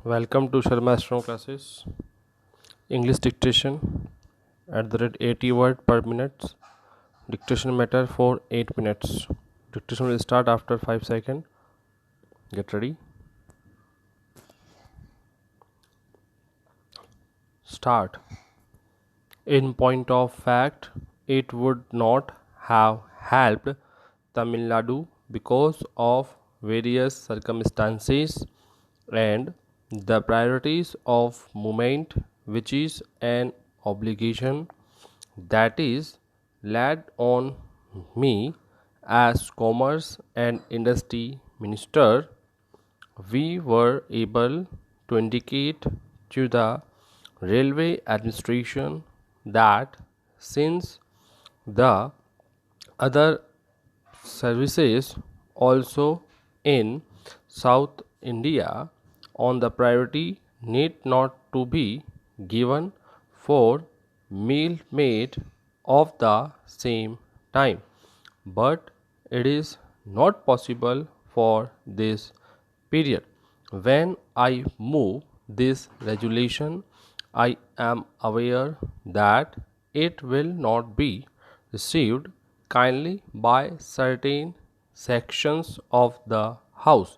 Welcome to Sharma Steno classes. English dictation at the rate 80 word per minute. Dictation matter for 8 minutes. Dictation will start after 5 seconds. Get ready. Start. In point of fact, it would not have helped Tamil Nadu because of various circumstances and the priorities of movement, which is an obligation that is laid on me as Commerce and Industry Minister. We were able to indicate to the railway administration that since the other services also in South India on the priority need not to be given for meal made of the same time, but it is not possible for this period. When I move this resolution, I am aware that it will not be received kindly by certain sections of the House.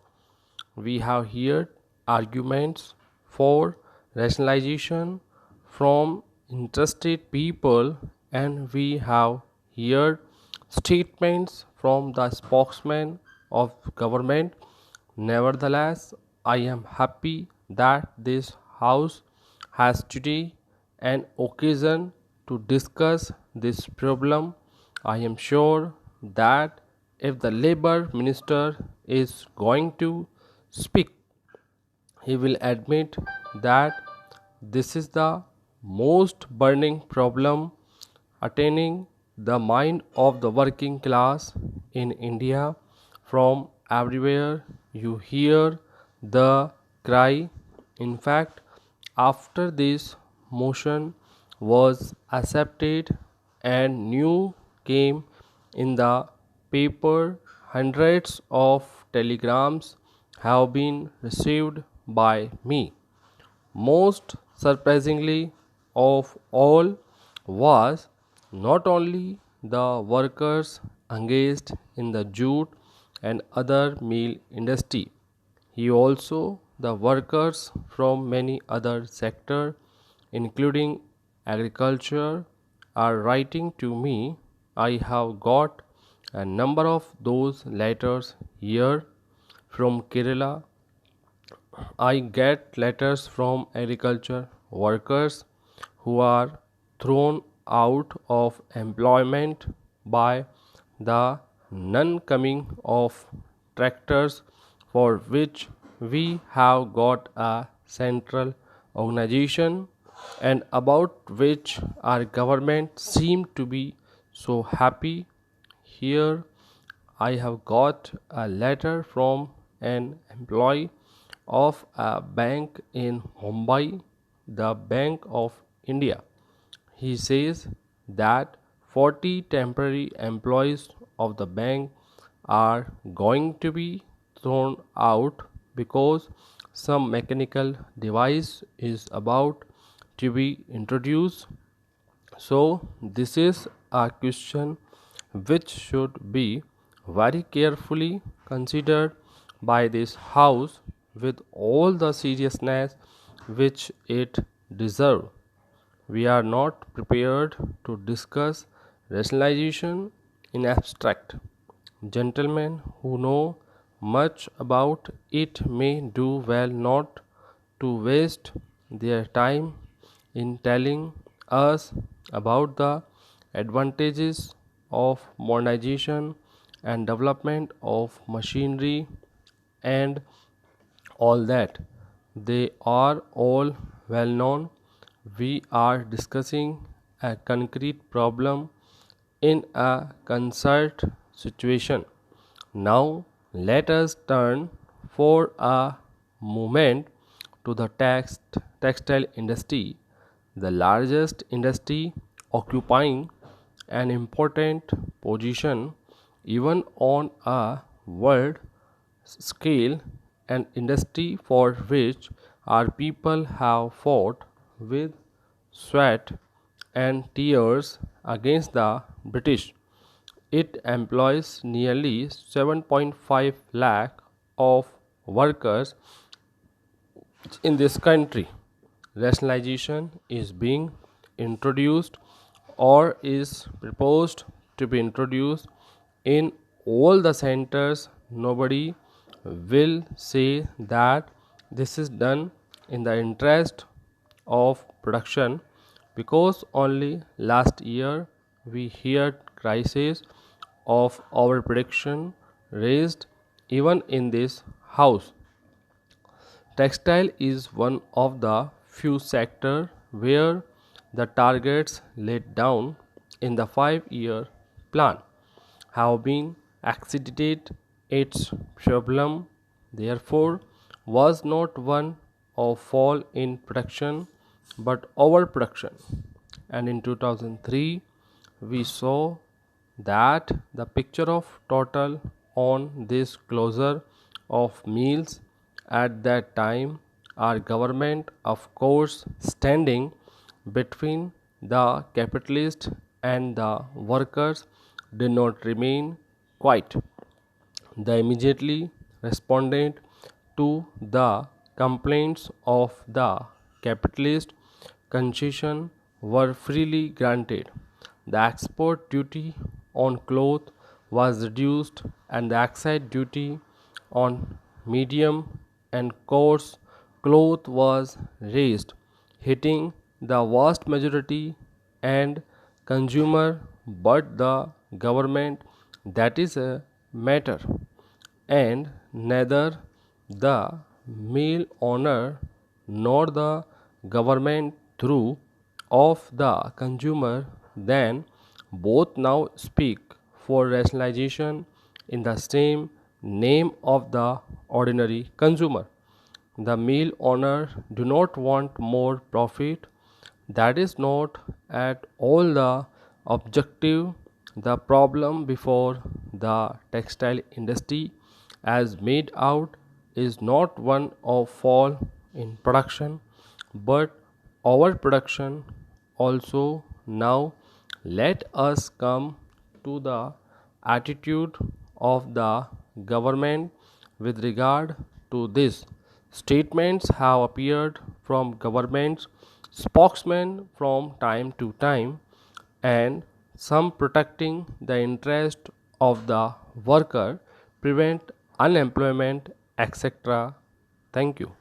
We have heard arguments for rationalization from interested people, and we have heard statements from the spokesman of government. Nevertheless, I am happy that this House has today an occasion to discuss this problem. I am sure that if the Labour Minister is going to speak, he will admit that this is the most burning problem attaining the mind of the working class in India. From everywhere you hear the cry. In fact, after this motion was accepted and new came in the paper, hundreds of telegrams have been received by me. Most surprisingly of all was not only the workers engaged in the jute and other meal industry, he also the workers from many other sectors, including agriculture, are writing to me. I have got a number of those letters here from Kerala. I get letters from agriculture workers who are thrown out of employment by the non coming of tractors, for which we have got a central organization and about which our government seem to be so happy. Here I have got a letter from an employee of a bank in Mumbai, the Bank of India. He says that 40 temporary employees of the bank are going to be thrown out because some mechanical device is about to be introduced. So, this is a question which should be very carefully considered by this House with all the seriousness which it deserves. We are not prepared to discuss rationalization in abstract. Gentlemen who know much about it may do well not to waste their time in telling us about the advantages of modernization and development of machinery and all that. They are all well known. We are discussing a concrete problem in a concert situation. Now, let us turn for a moment to the textile industry, the largest industry occupying an important position even on a world scale, an industry for which Our people have fought with sweat and tears against the British. It employs nearly 7.5 lakh of workers in this country. Rationalization is being introduced or is proposed to be introduced in all the centers. Nobody will say that this is done in the interest of production, because only last year we heard crisis of overproduction raised even in this house. Textile is one of the few sectors where the targets laid down in the 5-year plan have been exceeded. Its problem, therefore, was not one of fall in production but overproduction. And in 2003, we saw that the picture of total on this closure of mills at that time, our government of course standing between the capitalist and the workers did not remain quiet. They immediately responded to the complaints of the capitalist. Concessions were freely granted. The export duty on cloth was reduced and the excise duty on medium and coarse cloth was raised, hitting the vast majority and consumer but the government. That is a matter, and neither the mill owner nor the government through of the consumer then both now speak for rationalization in the same name of the ordinary consumer. The mill owner do not want more profit. That is not at all the objective. The problem before the textile industry, as made out, is not one of fall in production but overproduction also. Now let us come to the attitude of the government with regard to this. Statements have appeared from government spokesmen from time to time, and some protecting the interest of the worker, prevent unemployment, etc. Thank you.